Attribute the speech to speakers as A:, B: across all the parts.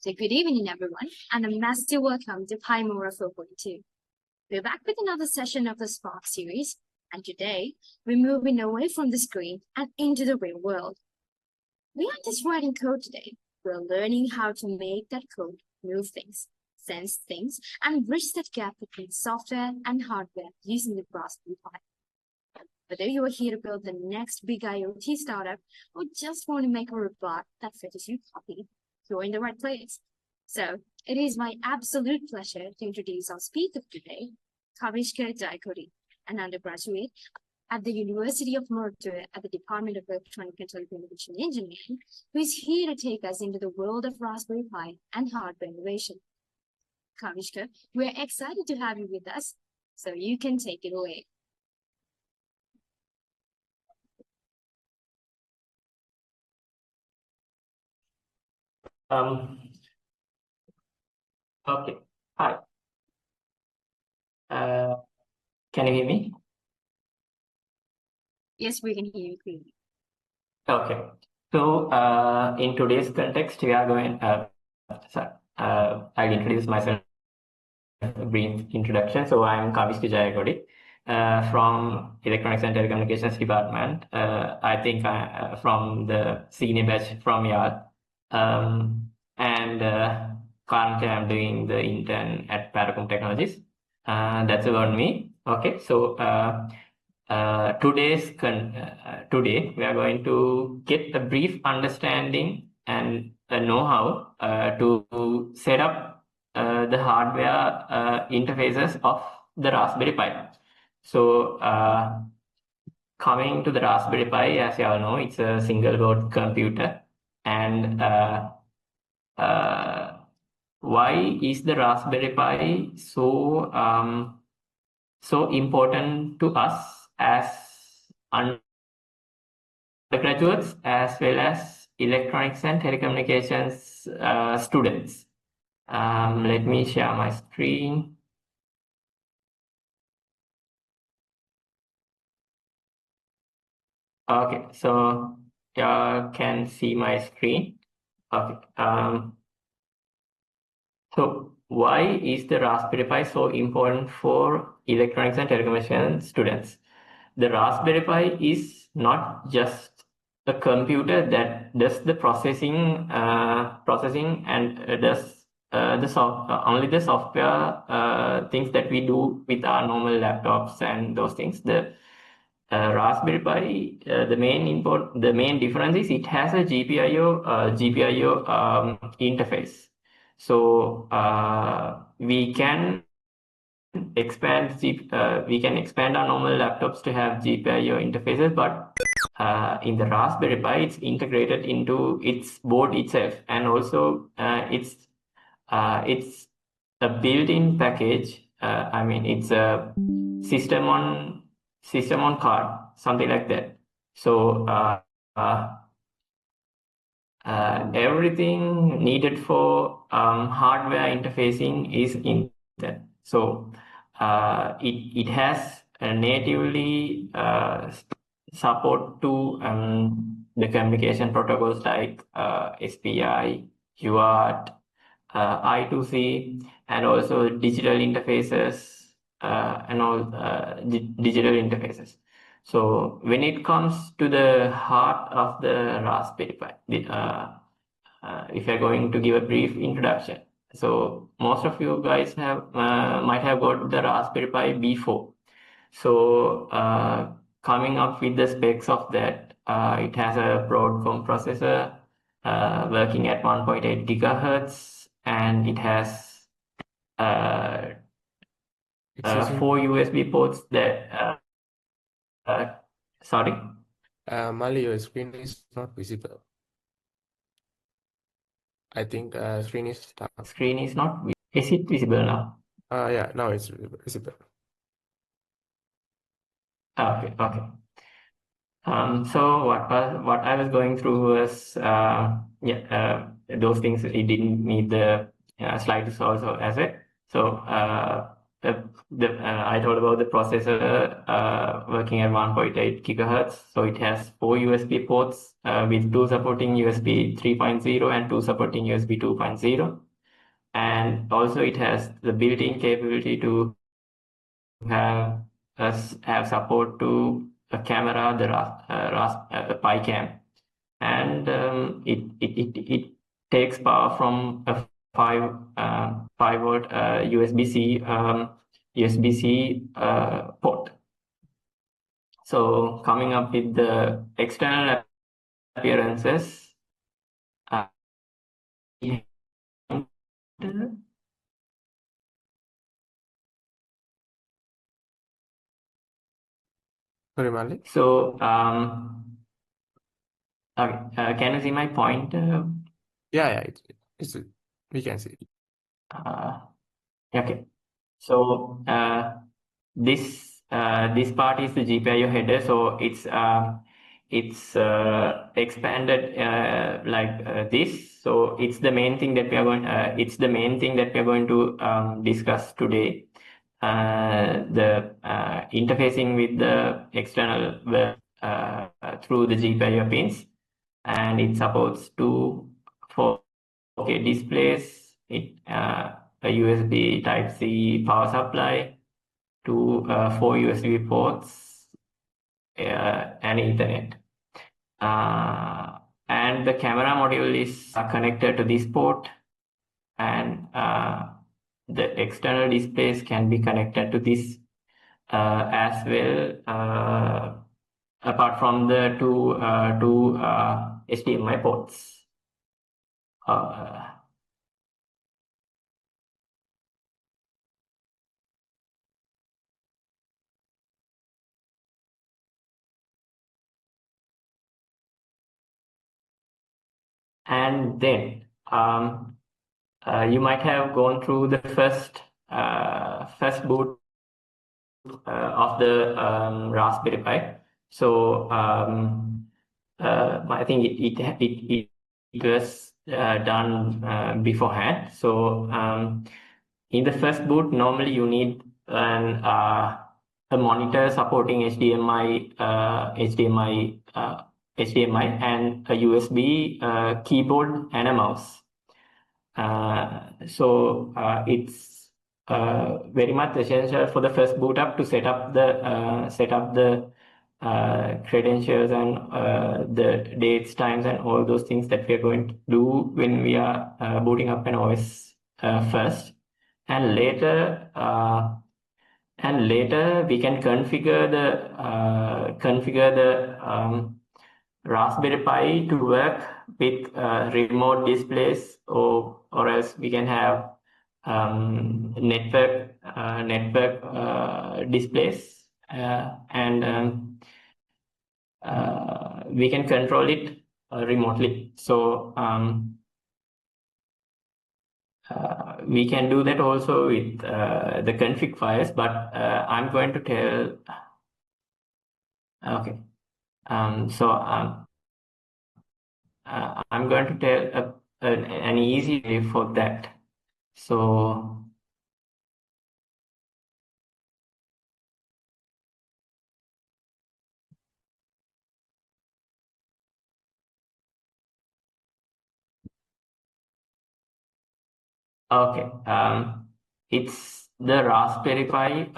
A: So good evening, everyone, and a massive welcome to PiMora 4.2. We're back with another session of the Spark series, and today we're moving away from the screen and into the real world. We aren't just writing code today. We're learning how to make that code move things, sense things, and bridge that gap between software and hardware using the Raspberry Pi. Whether you are here to build the next big IoT startup or just want to make a robot that fits your copy, you're in the right place. So it is my absolute pleasure to introduce our speaker today, Kavishka Jayakody, an undergraduate at the University of Murder at the Department of Electronic and Telecommunication Engineering, who is here to take us into the world of Raspberry Pi and hardware innovation. Kavishka, we're excited to have you with us, so you can take it away.
B: Okay. Hi. Can you hear me?
A: Yes, we can hear you clearly.
B: Okay. So, in today's context, we are going. I'll introduce myself. A brief introduction. So, I'm Kavishka Jayakody from Electronics and Telecommunications Department. I think from the senior batch from YAL. And currently, I'm doing the intern at Paracom Technologies. That's about me. Okay, so today we are going to get a brief understanding and a know-how to set up the hardware interfaces of the Raspberry Pi. So coming to the Raspberry Pi, as you all know, it's a single board computer, and why is the Raspberry Pi so important to us as undergraduates as well as electronics and telecommunications students? Let me share my screen. Okay, so you can see my screen. Okay. So why is the Raspberry Pi so important for electronics and telecommunications students? The Raspberry Pi is not just a computer that does the processing and does only the software things that we do with our normal laptops and those things. The Raspberry Pi, the main difference is it has a GPIO interface. So we can expand our normal laptops to have GPIO interfaces, but in the Raspberry Pi, it's integrated into its board itself, and also it's a built-in package. I mean, it's a system on card, something like that. So everything needed for hardware interfacing is in that. So it has a natively support to the communication protocols like SPI, UART, I2C, and also digital interfaces and all digital interfaces. So when it comes to the heart of the Raspberry Pi, if you're going to give a brief introduction, so most of you guys might have got the Raspberry Pi before. So coming up with the specs of that, it has a Broadcom processor working at 1.8 gigahertz, and it has 4 USB ports that sorry.
C: Mali, your screen is not visible. I think screen is stuck.
B: Screen is not. Is it visible now?
C: Yeah, now it's visible.
B: Okay. So what I was going through was those things. It didn't need the slides also as it. So I told about the processor working at 1.8 gigahertz. So it has 4 USB ports with 2 supporting USB 3.0 and 2 supporting USB 2.0. And also it has the built-in capability to have support to a camera, the PiCam, and it takes power from a 5 volt USB-C port. So coming up with the external appearances, uh,
C: Sorry, Mali.
B: so can you see my point?
C: Yeah, it's we can see.
B: Okay. So this part is the GPIO header. So it's expanded like this. So it's the main thing that we are going. It's the main thing that we are going to discuss today. The interfacing with the external web through the GPIO pins, and it supports 4K displays. A USB Type-C power supply, 4 USB ports, and Ethernet. And the camera module is connected to this port, and the external displays can be connected to this as well, apart from the two HDMI ports. And then you might have gone through the first boot of the Raspberry Pi. So I think it was done beforehand. So in the first boot, normally you need a monitor supporting HDMI and a USB keyboard and a mouse. So it's very much essential for the first boot up to set up the credentials and the dates, times, and all those things that we are going to do when we are booting up an OS first, and later we can configure the Raspberry Pi to work with remote displays, or else we can have network displays, and we can control it remotely. So we can do that also with the config files, but I'm going to tell. Okay. So I'm going to tell an easy way for that. So okay, it's the Raspberry Pi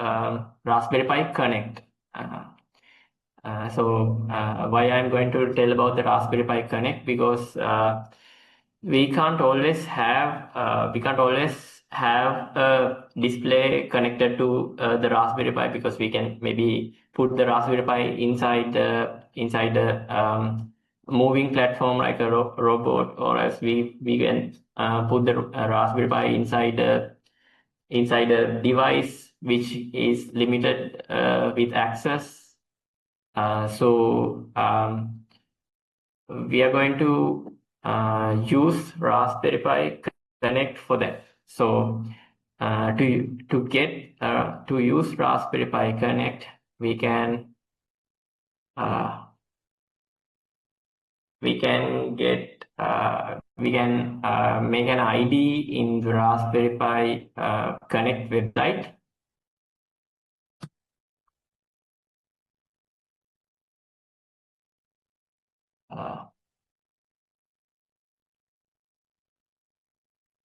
B: Connect. So why I'm going to tell about the Raspberry Pi Connect, because we can't always have a display connected to the Raspberry Pi, because we can maybe put the Raspberry Pi inside the moving platform like a robot, or else we can put the Raspberry Pi inside a device which is limited with access. So we are going to use Raspberry Pi Connect for that. So to use Raspberry Pi Connect, we can make an ID in the Raspberry Pi Connect website.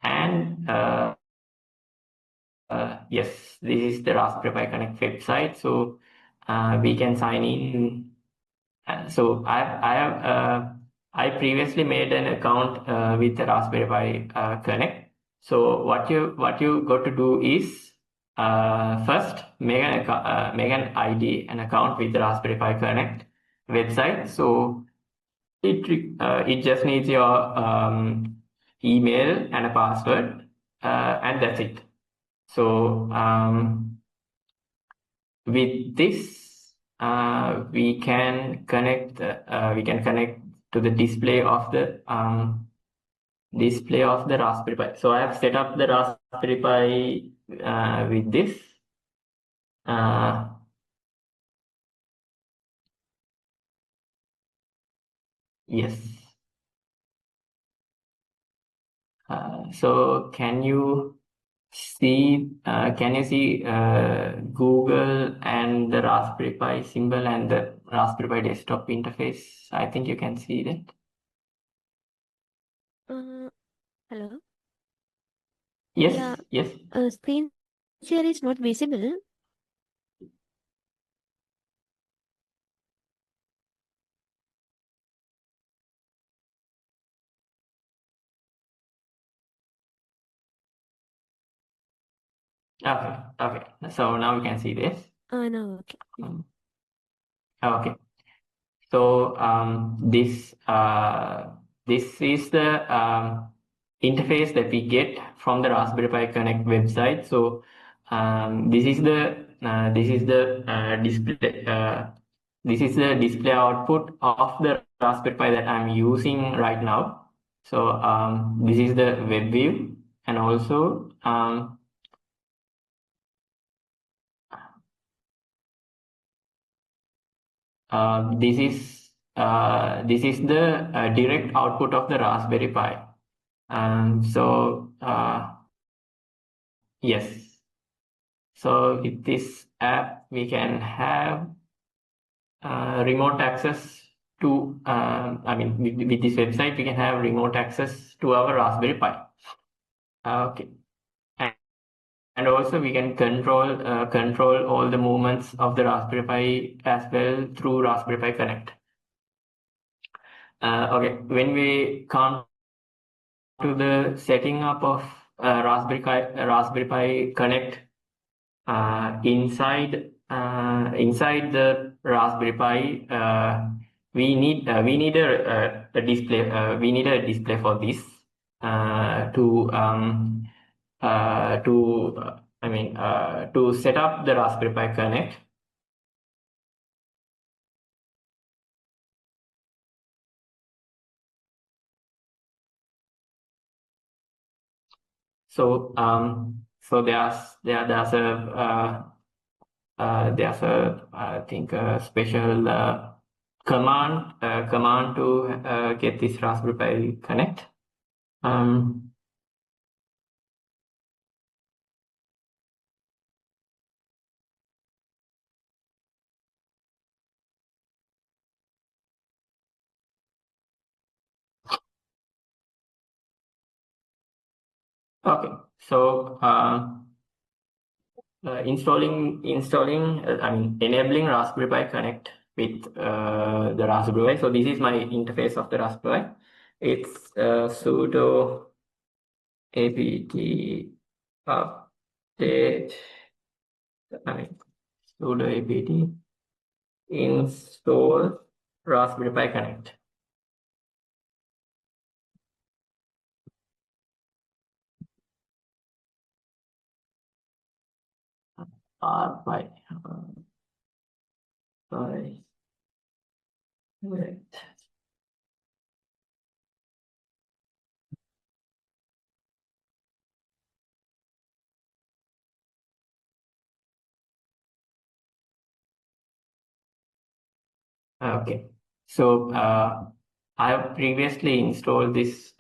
B: and yes, this is the Raspberry Pi Connect website. So we can sign in. So I previously made an account with the Raspberry Pi Connect. So what you got to do is first make an ID, an account with the Raspberry Pi Connect website. So it just needs your email and a password, and that's it. So with this, we can connect to the display of the Raspberry Pi. So I have set up the Raspberry Pi with this. Yes. So can you see Google and the Raspberry Pi symbol and the Raspberry Pi desktop interface? I think you can see that.
D: Hello.
B: Yes,
D: Yeah.
B: yes.
D: Screen share is not visible.
B: Okay. So now we can see this.
D: No, okay.
B: Okay. So this is the interface that we get from the Raspberry Pi Connect website. So this is the display. This is the display output of the Raspberry Pi that I'm using right now. So this is the web view, and also this is the direct output of the Raspberry Pi. So yes, so with this app we can have remote access to. I mean, with this website we can have remote access to our Raspberry Pi. Okay, and also we can control all the movements of the Raspberry Pi as well through Raspberry Pi Connect. Okay, when we come to the setting up of Raspberry Pi Connect inside the Raspberry Pi, we need a display. We need a display for this to set up the Raspberry Pi Connect. So there's a I think a special command to get this Raspberry Pi Connect. Okay, so enabling Raspberry Pi Connect with the Raspberry Pi. So this is my interface of the Raspberry Pi. It's sudo apt update. Sudo apt install Raspberry Pi Connect. Pi. Right. Okay, so I have previously installed this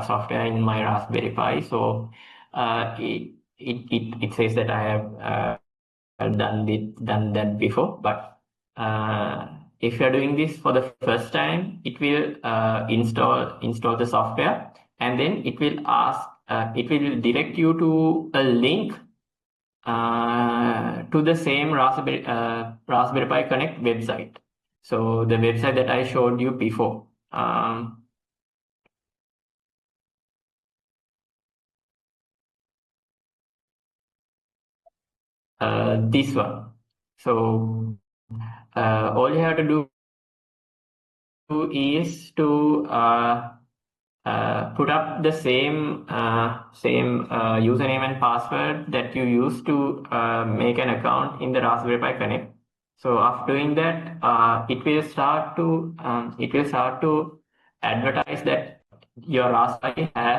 B: software in my Raspberry Pi. So it says that I have done that before, but if you're doing this for the first time, it will install the software, and then it will direct you to a link to the same Raspberry Pi Connect website. So the website that I showed you before. This one. So all you have to do is to put up the same username and password that you use to make an account in the Raspberry Pi Connect. So after doing that, it will start to advertise that your Raspberry Pi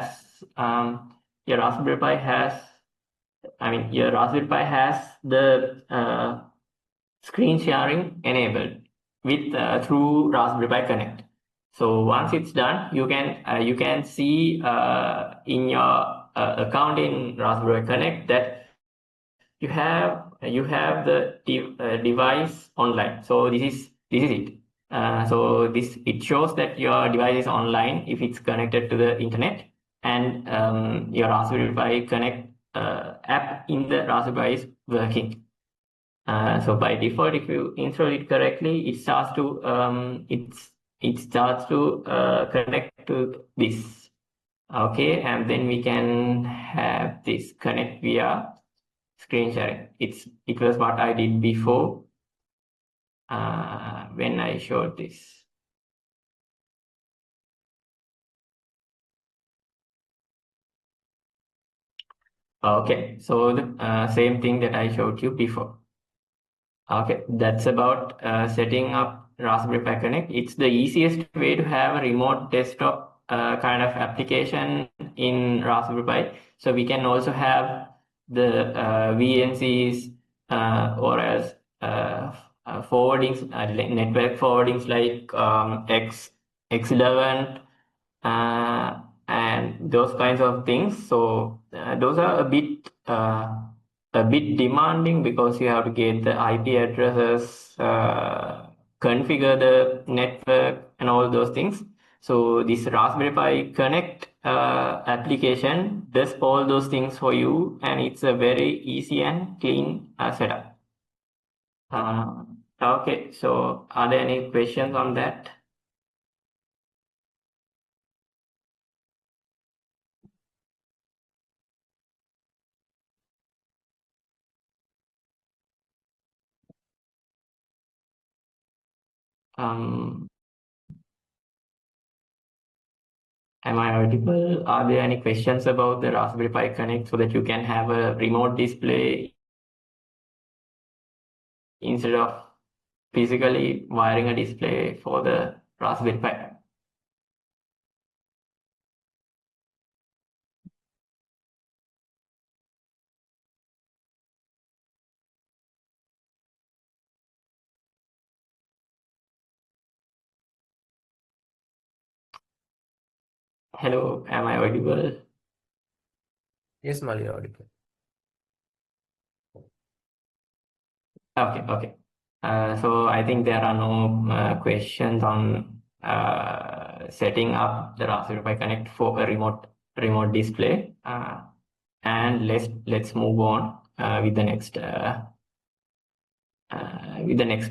B: has the screen sharing enabled with through Raspberry Pi Connect. So once it's done, you can see in your account in Raspberry Pi Connect that you have the device online. So this is it. So it shows that your device is online if it's connected to the internet, and your Raspberry Pi Connect app in the Raspberry Pi is working. So by default, if you install it correctly, it starts to connect to this. Okay, and then we can have this connect via screen sharing. It was what I did before when I showed this. Okay, so the same thing that I showed you before. Okay, that's about setting up Raspberry Pi Connect. It's the easiest way to have a remote desktop kind of application in Raspberry Pi. So we can also have the VNCs or as forwardings, network forwardings like X11 and those kinds of things. So those are a bit demanding because you have to get the IP addresses, configure the network, and all those things. So this Raspberry Pi Connect application does all those things for you, and it's a very easy and clean setup. Okay, so are there any questions on that? Am I audible? Are there any questions about the Raspberry Pi Connect so that you can have a remote display instead of physically wiring a display for the Raspberry Pi? Hello, am I audible?
C: Yes, Mali, audible.
B: Okay. So I think there are no questions on setting up the Raspberry Pi Connect for a remote display. And let's move on with the next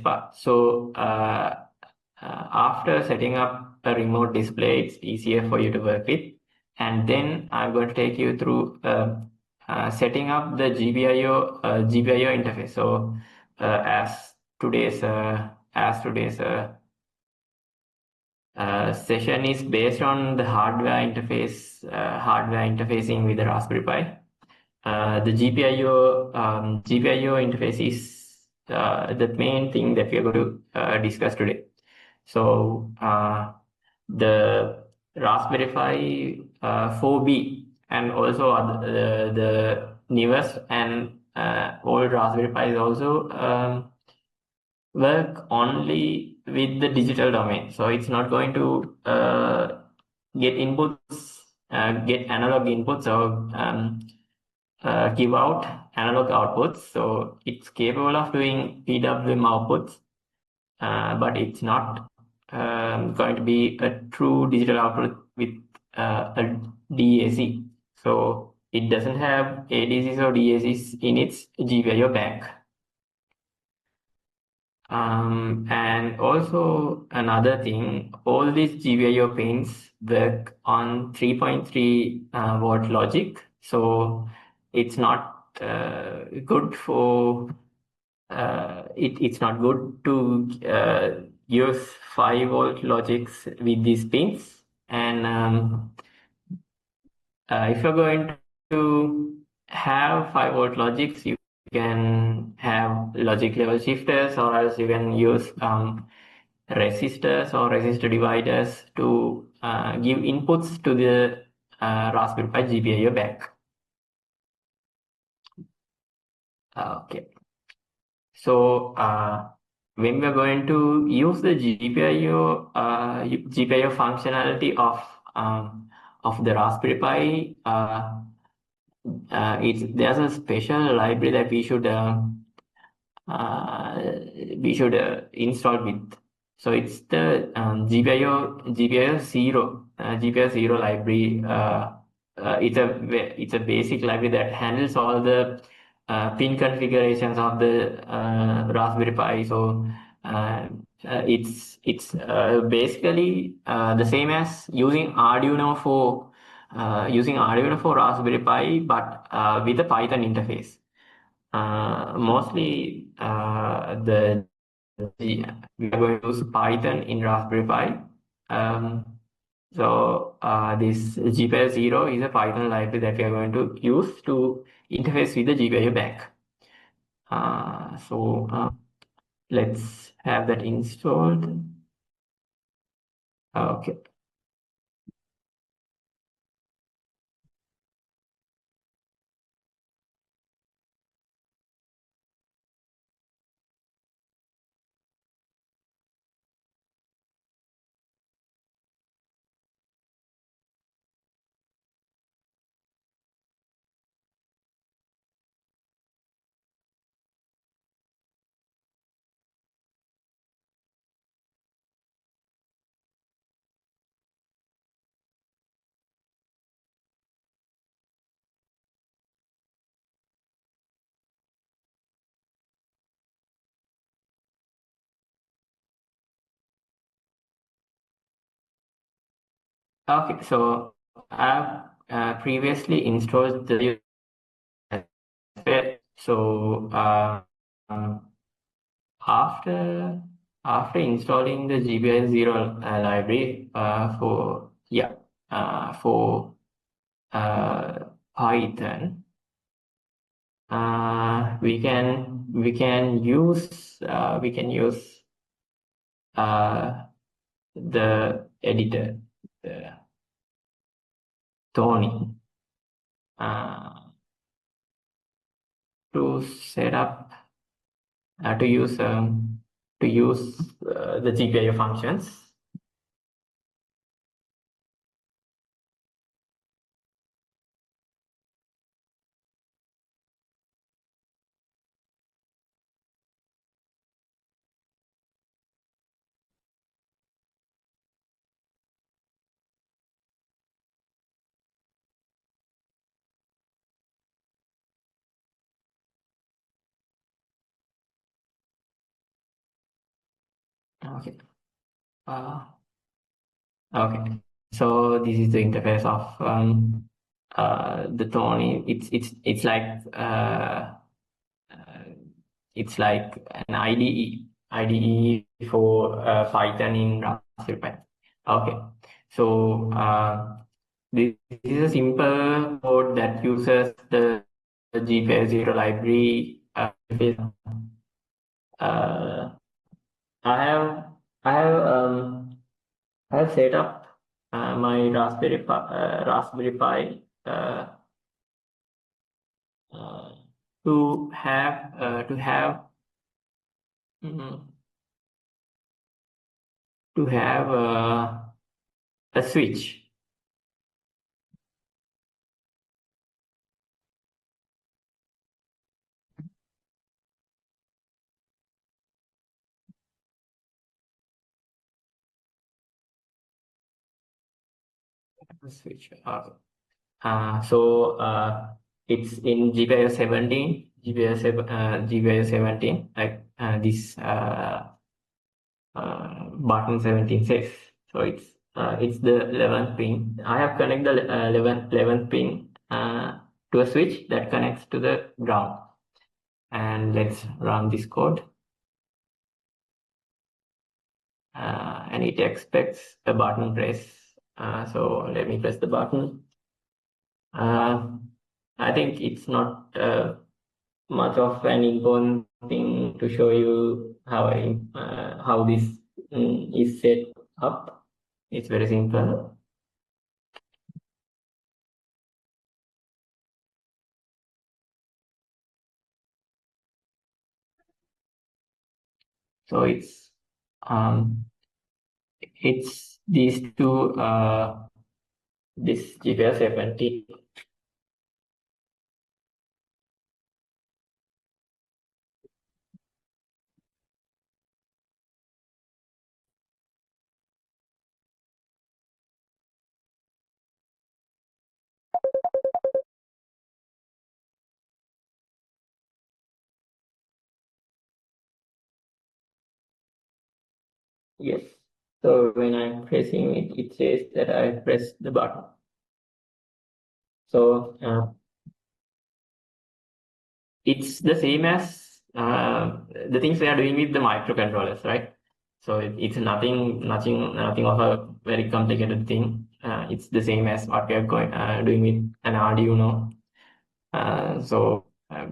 B: part. So after setting up a remote display, it's easier for you to work with. And then I'm going to take you through setting up the GPIO interface. So as today's session is based on the hardware interfacing with the Raspberry Pi. The GPIO interface is the main thing that we are going to discuss today. So the Raspberry Pi 4B and also the newest and old Raspberry Pi also work only with the digital domain. So it's not going to get analog inputs or give out analog outputs. So it's capable of doing PWM outputs, but it's not going to be a true digital output with a DAC. So it doesn't have ADCs or DACs in its GPIO bank. And also another thing, all these GPIO pins work on 3.3 volt logic. So it's not good for it's not good to use 5 volt logics with these pins. And if you're going to have 5 volt logics, you can have logic level shifters, or else you can use resistors or resistor dividers to give inputs to the Raspberry Pi GPIO bank. Okay. So when we're going to use the GPIO functionality of the Raspberry Pi, there's a special library that we should install with. So it's the GPIO 0 GPIO 0 library. It's a basic library that handles all the pin configurations of the Raspberry Pi. So it's basically the same as using Arduino for Raspberry Pi, but with a Python interface. Mostly we are going to use Python in Raspberry Pi. So this GPIO 0 is a Python library that we are going to use to interface with the GPIO bank. So let's have that installed. Okay. Okay, so I've previously installed the so after installing the GPIO 0 library for Python, we can use the editor, the Tony, to set up to use the GPIO functions. Okay. Okay. So this is the interface of the Tony. It's like an IDE for Python in Raspberry Pi. Okay. So this is a simple code that uses the GPIO 0 library. Uh, I have I have I have set up my Raspberry Pi uh, to have mm, a switch. Switch. It's in GPIO 17, GPIO 17, like this button 17 says. So it's the 11th pin. I have connected the 11th pin to a switch that connects to the ground. And let's run this code. And it expects a button press. So let me press the button. I think it's not much of an important thing to show you how this is set up. It's very simple. So it's these two this GPS 17. Yes. So when I'm pressing it, it says that I pressed the button. So it's the same as the things we are doing with the microcontrollers, right? So it's nothing of a very complicated thing. It's the same as what we are doing with an Arduino.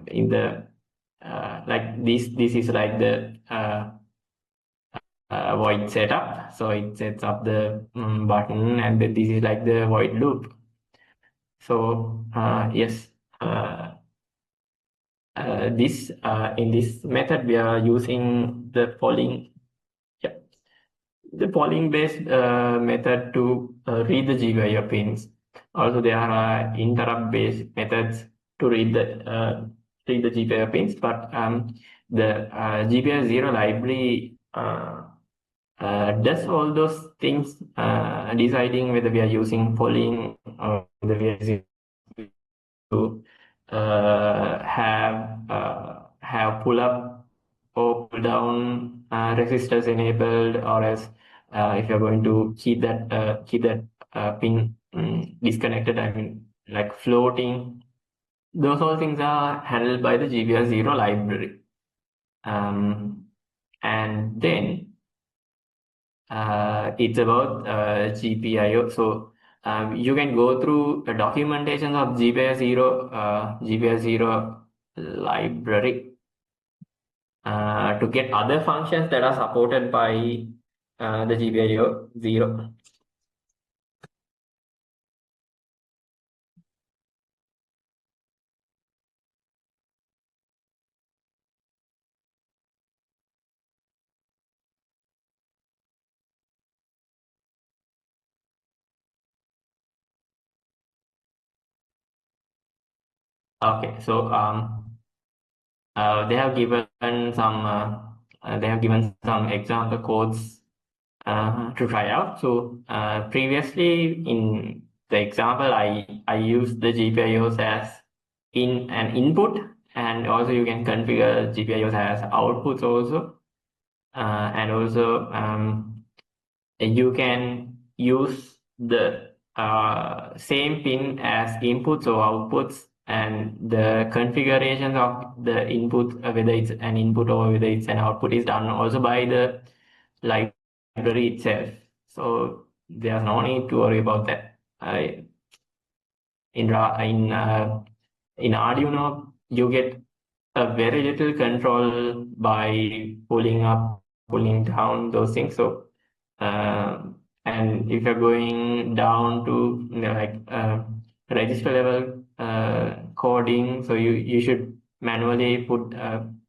B: In the like this is like the void setup. So it sets up the button, and then this is like the void loop. So yes, in this method we are using the polling, the polling based method to read the GPIO pins. Also, there are interrupt based methods to read the GPIO pins, but the GPIO 0 library does all those things, deciding whether we are using polling or whether we are using to have pull up or pull down resistors enabled, or else if you're going to keep that pin disconnected, I mean like floating. Those all things are handled by the GPIO 0 library. And then it's about GPIO. So you can go through the documentation of GPIO 0 library to get other functions that are supported by the GPIO 0. Okay, so they have given some example codes to try out. So previously in the example, I used the GPIOs as in an input, and also you can configure GPIOs as outputs also, and also you can use the same pin as inputs or outputs, and the configurations of the input, whether it's an input or whether it's an output, is done also by the library itself. So there's no need to worry about that. In Arduino, you get a very little control by pulling up, pulling down, those things. So and if you're going down to register level coding, so you should manually put them.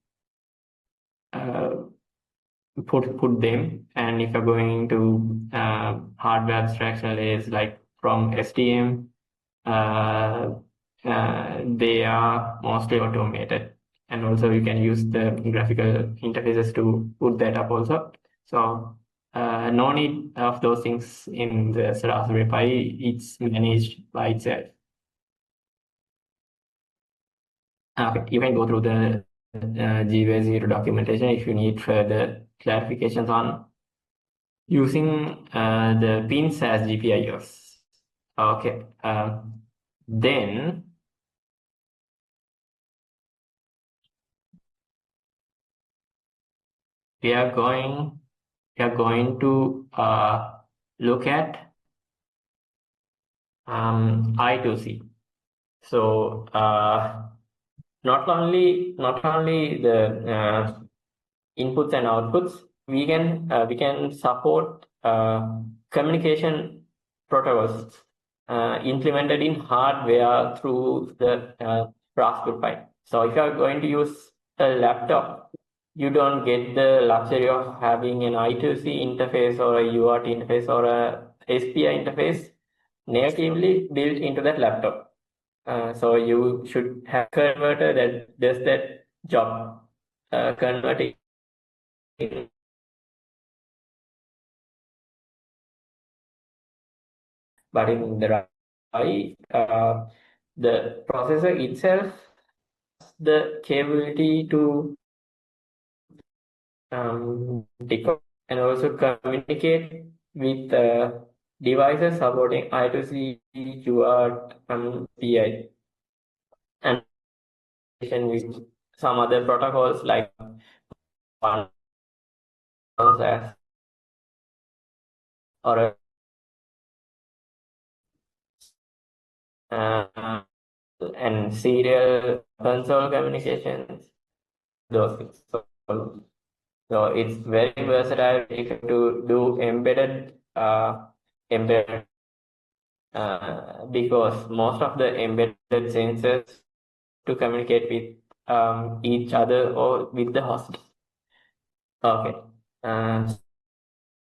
B: And if you're going to hardware abstraction layers like from STM, they are mostly automated, and also you can use the graphical interfaces to put that up also. So no need of those things in the Raspberry Pi. It's managed by itself. Okay, you can go through the GWare0 documentation if you need further clarifications on using the pins as GPIOs. Okay, then we are going to look at I2C. So not only the inputs and outputs, we can support communication protocols implemented in hardware through the Raspberry Pi. So if you are going to use a laptop, you don't get the luxury of having an I2C interface or a UART interface or a SPI interface natively built into that laptop. So you should have a converter that does that job, converting. But in the Pi, the processor itself has the capability to decode and also communicate with devices supporting I2C, UART, PI, and with some other protocols like one as or and serial console communications, those things. So it's very versatile if you to do embedded because most of the embedded sensors to communicate with each other or with the host. Okay.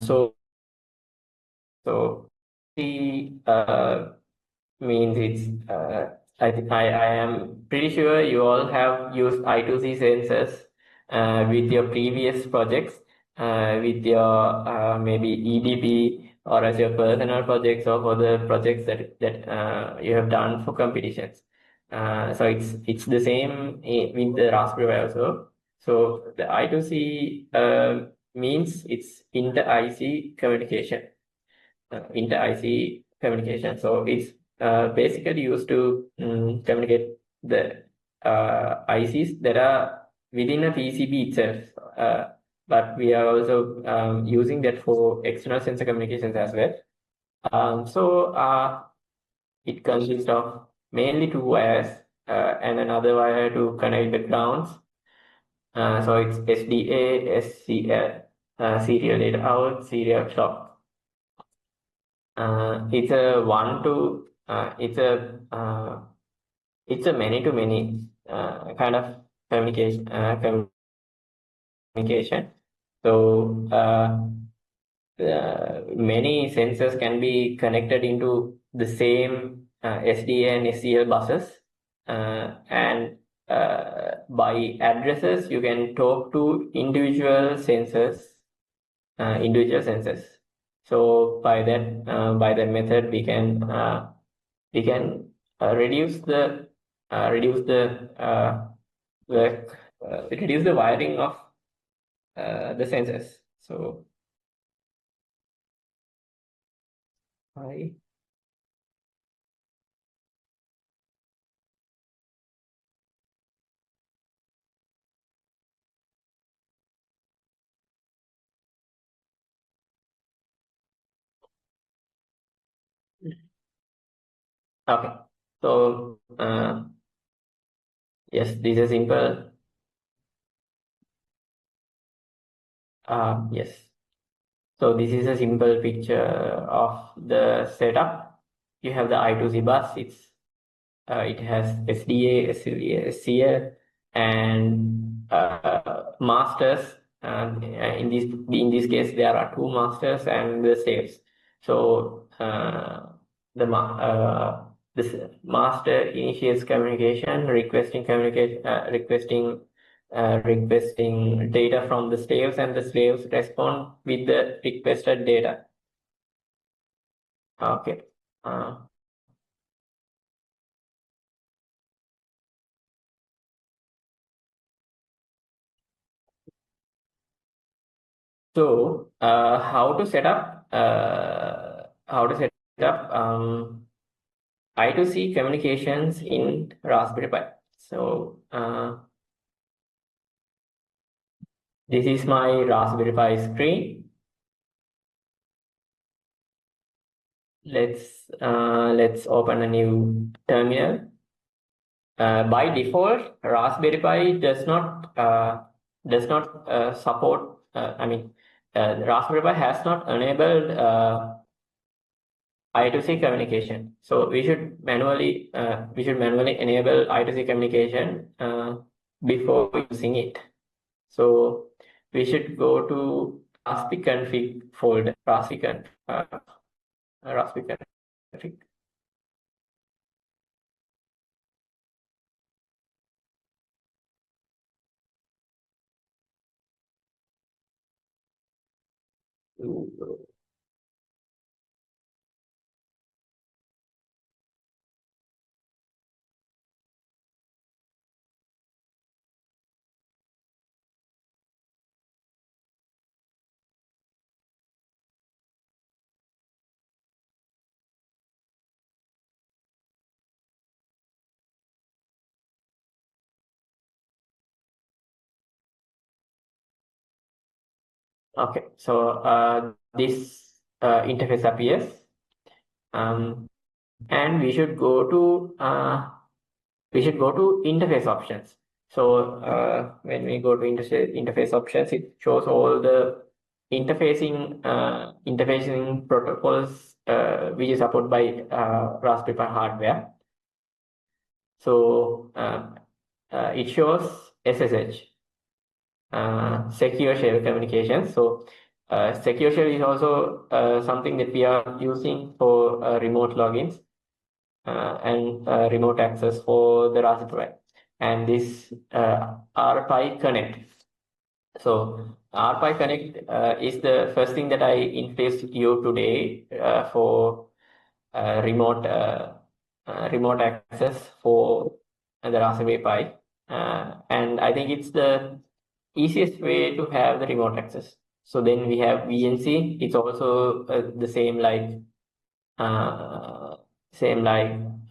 B: So the means it's I am pretty sure you all have used I2C sensors with your previous projects, with your maybe EDP or as your personal projects or for the projects that you have done for competitions. So it's the same with the Raspberry Pi also. So the I2C means it's inter-IC communication. Inter-IC communication. So it's basically used to communicate the ICs that are within a PCB itself. But we are also using that for external sensor communications as well. So it consists of mainly two wires and another wire to connect the grounds. So it's SDA, SCL, serial data out, serial clock. It's a one to it's a many to many kind of communication. So many sensors can be connected into the same SDA and SCL buses, and by addresses you can talk to individual sensors. So by that method we can reduce the reduce the wiring of the sensors. So I okay. So yes, this is simple. Yes. So this is a simple picture of the setup. You have the I2C bus. It has SDA, SCL, and masters. In this case, there are two masters and the slaves. So this master initiates communication, requesting requesting data from the slaves, and the slaves respond with the requested data. Okay. So how to set up I2C communications in Raspberry Pi. So this is my Raspberry Pi screen. Let's open a new terminal. By default, Raspberry Pi does not support. Raspberry Pi has not enabled I2C communication. So we should manually enable I2C communication before using it. So we should go to Raspberry config folder. Raspberry config. Okay, so this interface appears, and we should go to interface options. So when we go to interface options, it shows all the interfacing protocols which is supported by Raspberry Pi hardware. So it shows SSH. Secure shell communications. So secure shell is also something that we are using for remote logins and remote access for the Raspberry Pi. And this RPi Connect. So RPi Connect is the first thing that I introduced you today for remote access for the Raspberry Pi. And I think it's the easiest way to have the remote access. So then we have VNC. It's also the same like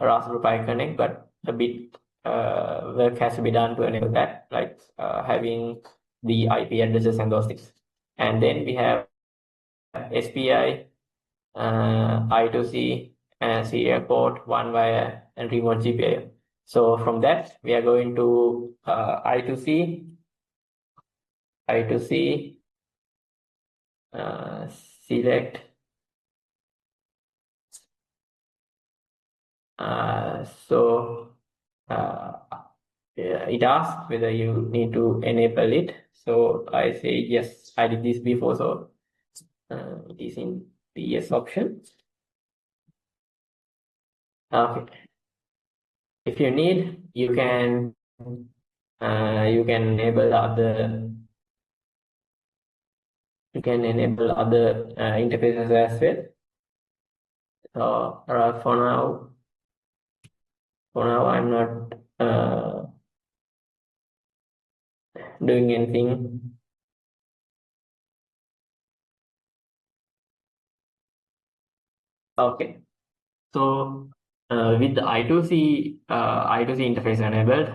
B: Raspberry Pi Connect, but a bit work has to be done to enable that, like having the IP addresses and those things. And then we have SPI, I2C, serial port, one wire, and remote GPIO. So from that, we are going to I2C, select. It asks whether you need to enable it. So I say yes, I did this before, so it is in the yes option. Okay. If you need, you can enable other interfaces as well. So for now, I'm not doing anything. Okay. So with the I2C interface enabled,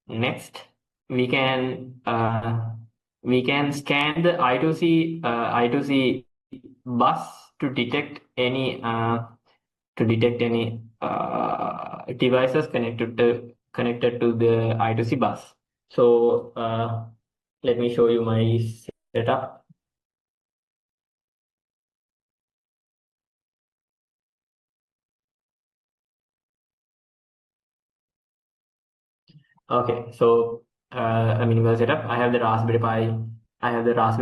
B: next we can scan the I2C bus to detect any devices connected to the I2C bus. So let me show you my setup. Okay, so a minimal setup. I have the Raspberry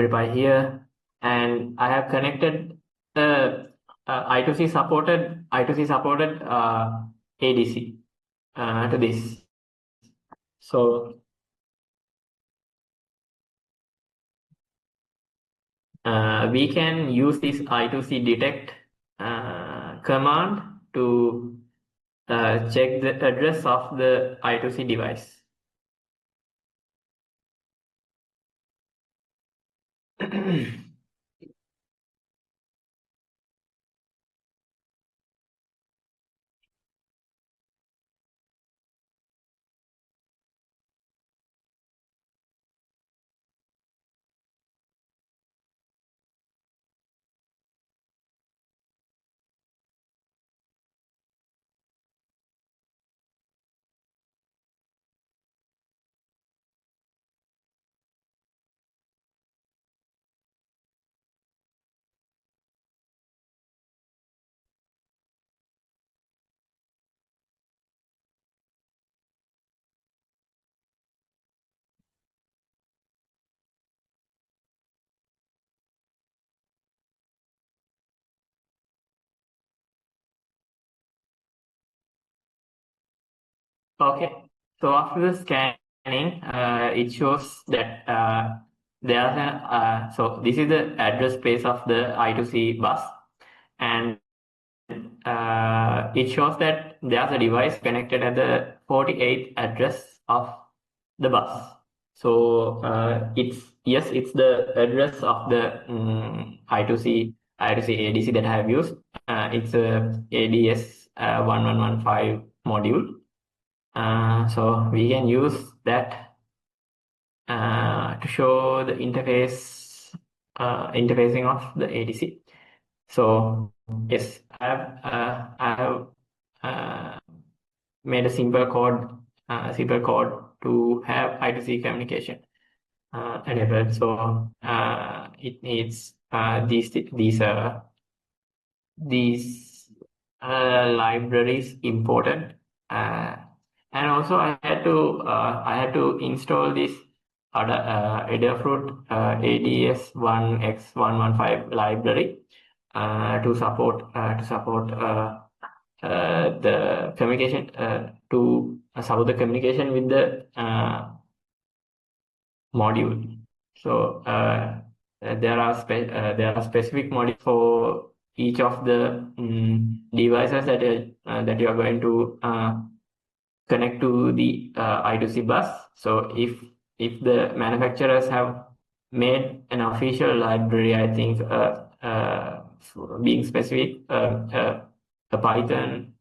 B: Pi here, and I have connected the I2C supported ADC to this. So we can use this I2C detect command to check the address of the I2C device. Okay, so after the scanning, it shows that there's so this is the address space of the I2C bus, and it shows that there's a device connected at the 48th address of the bus. So it's the address of the I2C ADC that I have used. It's a ADS 1115 module. So we can use that to show the interfacing of the ADC. So yes, I have made a simple code to have I2C communication enabled. So it needs these libraries imported, and also I had to install this Adafruit ADS1X115 library to support the communication to support the communication with the module. So there are specific modules for each of the devices that you are going to connect to the I2C bus. So if the manufacturers have made an official library, I think being specific, a Python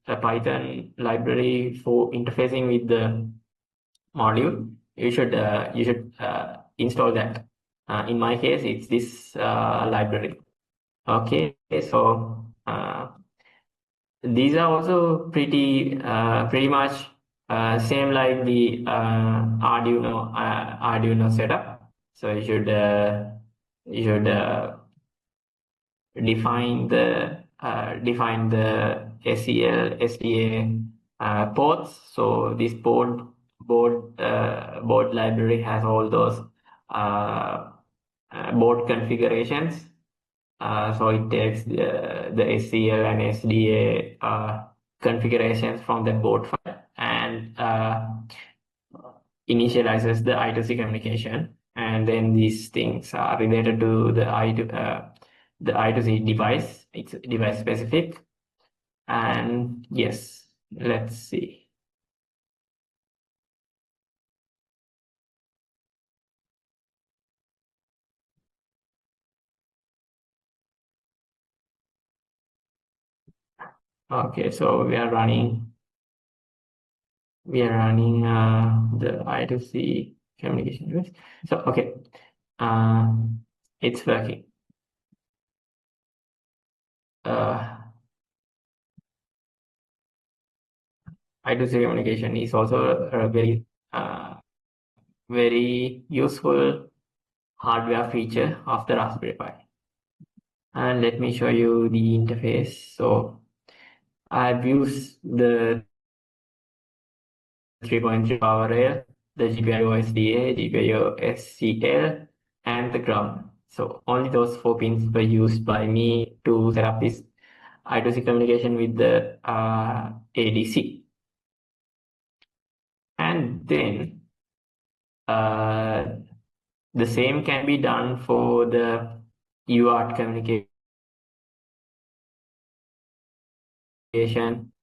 B: library for interfacing with the module, you should install that. In my case, it's this library. Okay, so these are also pretty much same like the Arduino setup. So you should define the SEL SDA ports. So this board library has all those board configurations. So it takes the SEL and SDA configurations from the board file and initializes the I2C communication. And then these things are related to the I2C device. It's device specific. And yes, let's see. Okay, so we are running the I2C communication device. So okay, it's working. I2C communication is also a very useful hardware feature of the Raspberry Pi. And let me show you the interface. So I've used the 3.3 power rail, the GPIO SDA, GPIO SCL, and the ground. So only those 4 pins were used by me to set up this I2C communication with the ADC. And then the same can be done for the UART communication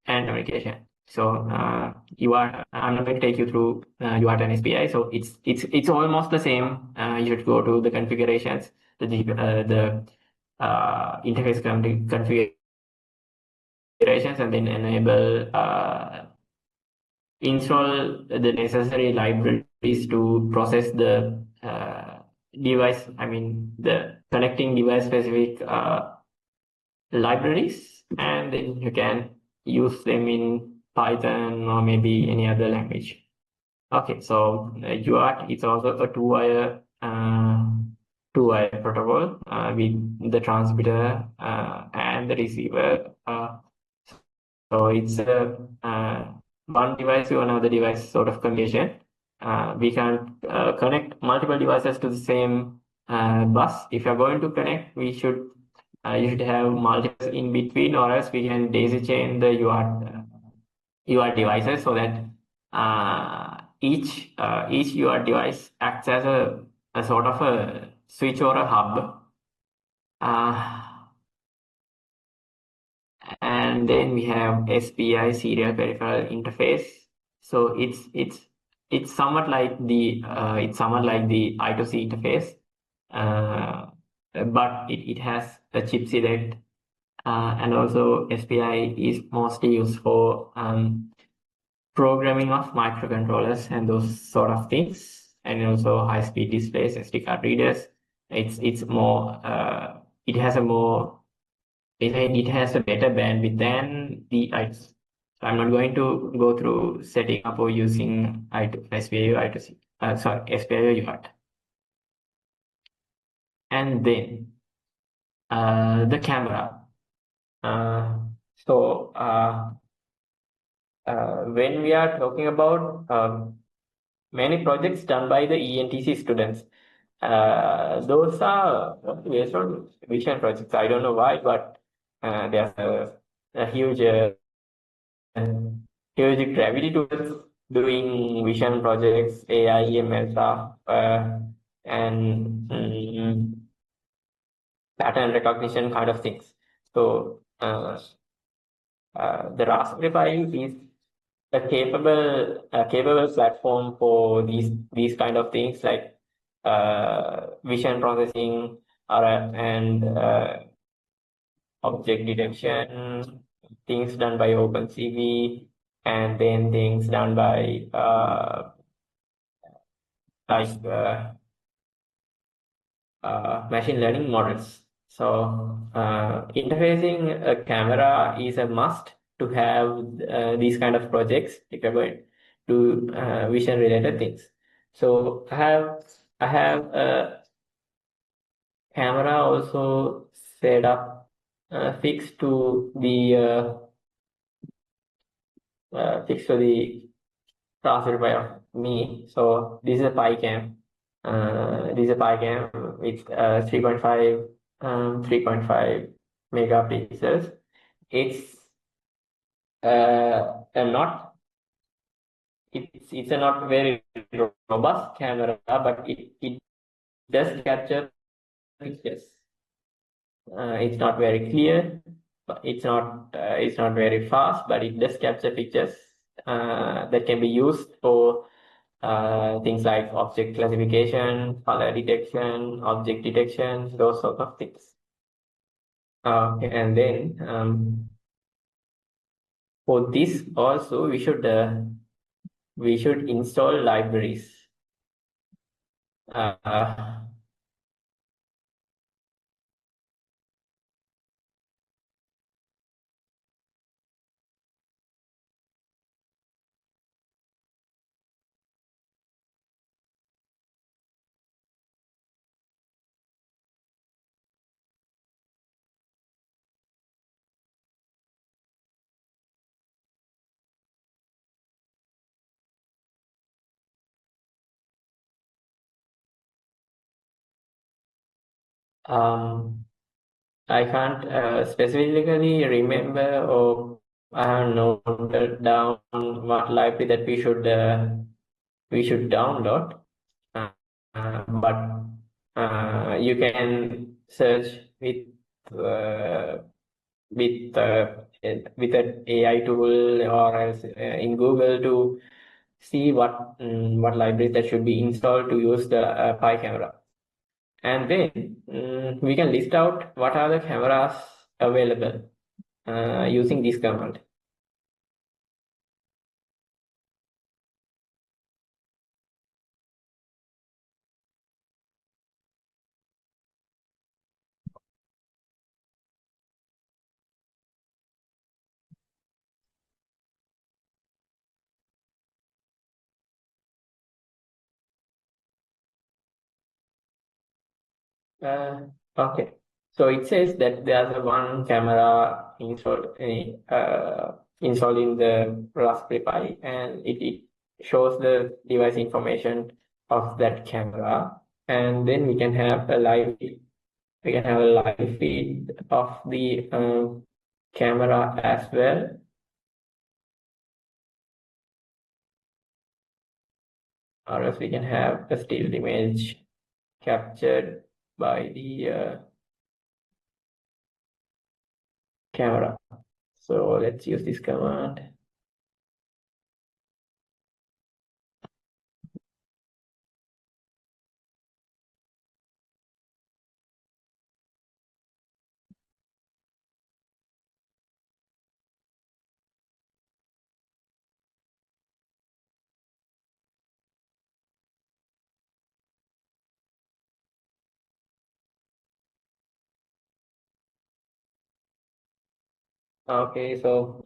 B: and communication. So I'm not going to take you through UART and SPI. So it's almost the same. You should go to the configurations, the interface configurations, and then enable install the necessary libraries to process the device. I mean the connecting device specific libraries, and then you can use them in Python or maybe any other language. Okay, so UART is also a two-wire protocol with the transmitter and the receiver. So it's a one device to another device sort of communication. We can connect multiple devices to the same bus. If you're going to connect, you should have multiple in between, or else we can daisy chain the UART devices so that each UART device acts as a sort of a switch or a hub. And then we have SPI, serial peripheral interface. So it's somewhat like the I2C interface, but it has a chip select, and also SPI is mostly used for programming of microcontrollers and those sort of things, and also high-speed displays, SD card readers. It's more it has a more it has a better bandwidth than the I2C. So I'm not going to go through setting up or using SPI or I2C. SPI or UART. And then the camera. When we are talking about many projects done by the ENTC students, those are based on vision projects. I don't know why, but there's a huge gravity towards doing vision projects, AI, ML stuff, and pattern recognition kind of things. So the Raspberry Pi is a capable platform for these kind of things like vision processing and object detection, things done by OpenCV, and then things done by machine learning models. So interfacing a camera is a must to have these kind of projects if you're going to vision related things. So I have a camera also set up fixed to the Raspberry Pi of me. So this is a PiCam. This is a PiCam with 3.5 megapixels. It's it's a not very robust camera, but it does capture pictures. It's not very clear, but it's not very fast, but it does capture pictures that can be used for things like object classification, color detection, object detection, those sort of things. And then for this also we should install libraries. I can't specifically remember, or I have noted down what library that we should download. But you can search uh, with with an AI tool or else in Google to see what libraries that should be installed to use the PiCamera. And then we can list out what are the cameras available using this command. Okay, so it says that there's a one camera installed installed in the Raspberry Pi, and it shows the device information of that camera, and then we can have a live feed of the camera as well, or else we can have a still image captured by the camera. So let's use this command. Okay, so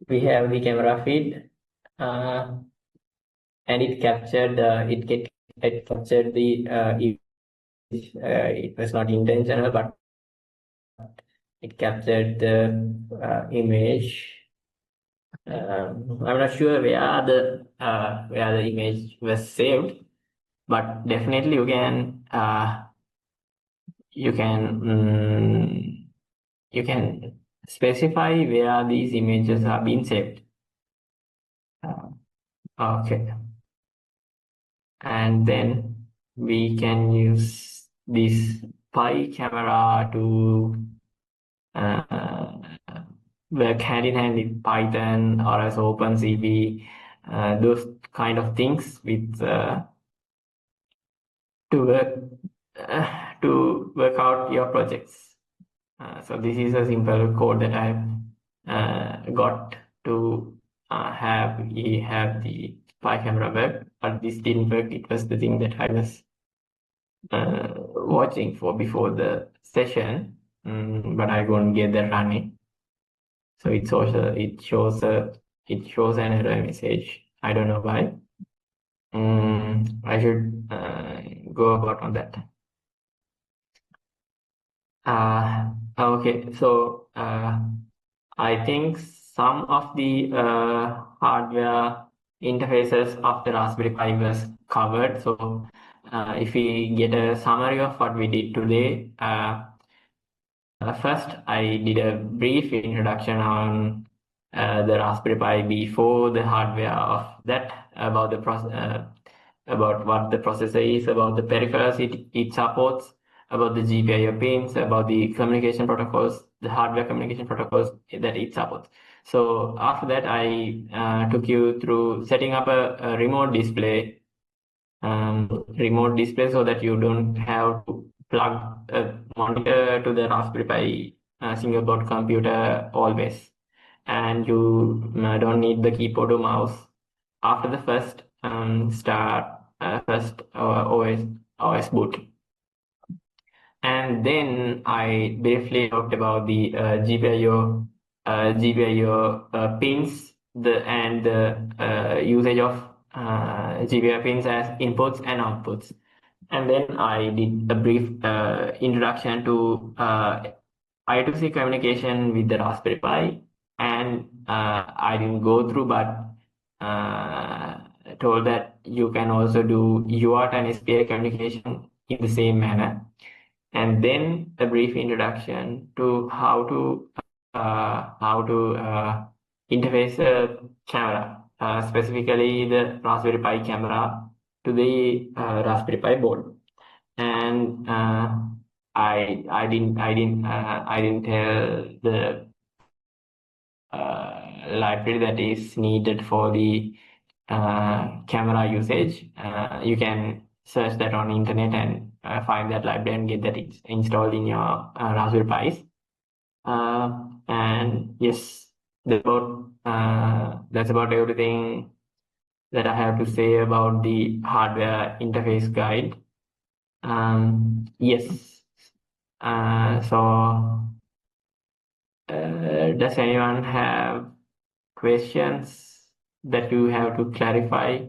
B: we have the camera feed, and it captured it captured the image. It was not intentional, but it captured the image. I'm not sure where the image was saved, but definitely you can specify where these images are being saved. Okay, and then we can use this PiCamera to work hand in hand with Python or as OpenCV, those kind of things with to work out your projects. So this is a simple code that I've got to have the PiCamera work, but this didn't work. It was the thing that I was watching for before the session, but I couldn't get that running. So it shows an error message. I don't know why. I should go about on that. Okay, so I think some of the hardware interfaces of the Raspberry Pi was covered. So if we get a summary of what we did today, first I did a brief introduction on the Raspberry Pi before the hardware of that, about the about what the processor is, about the peripherals it supports, about the GPIO pins, about the communication protocols, the hardware communication protocols that it supports. So after that, I took you through setting up a remote display so that you don't have to plug a monitor to the Raspberry Pi single board computer always, and you don't need the keyboard or mouse after the first OS boot. And then I briefly talked about the GPIO pins, and the usage of GPIO pins as inputs and outputs. And then I did a brief introduction to I2C communication with the Raspberry Pi, and I didn't go through, but told that you can also do UART and SPI communication in the same manner. And then a brief introduction to how to interface a camera, specifically the Raspberry Pi camera, to the Raspberry Pi board. and I didn't tell the library that is needed for the camera usage. You can search that on internet and find that library and get that installed in your Raspberry Pis. And yes, that's about everything that I have to say about the hardware interface guide. Yes. So does anyone have questions that you have to clarify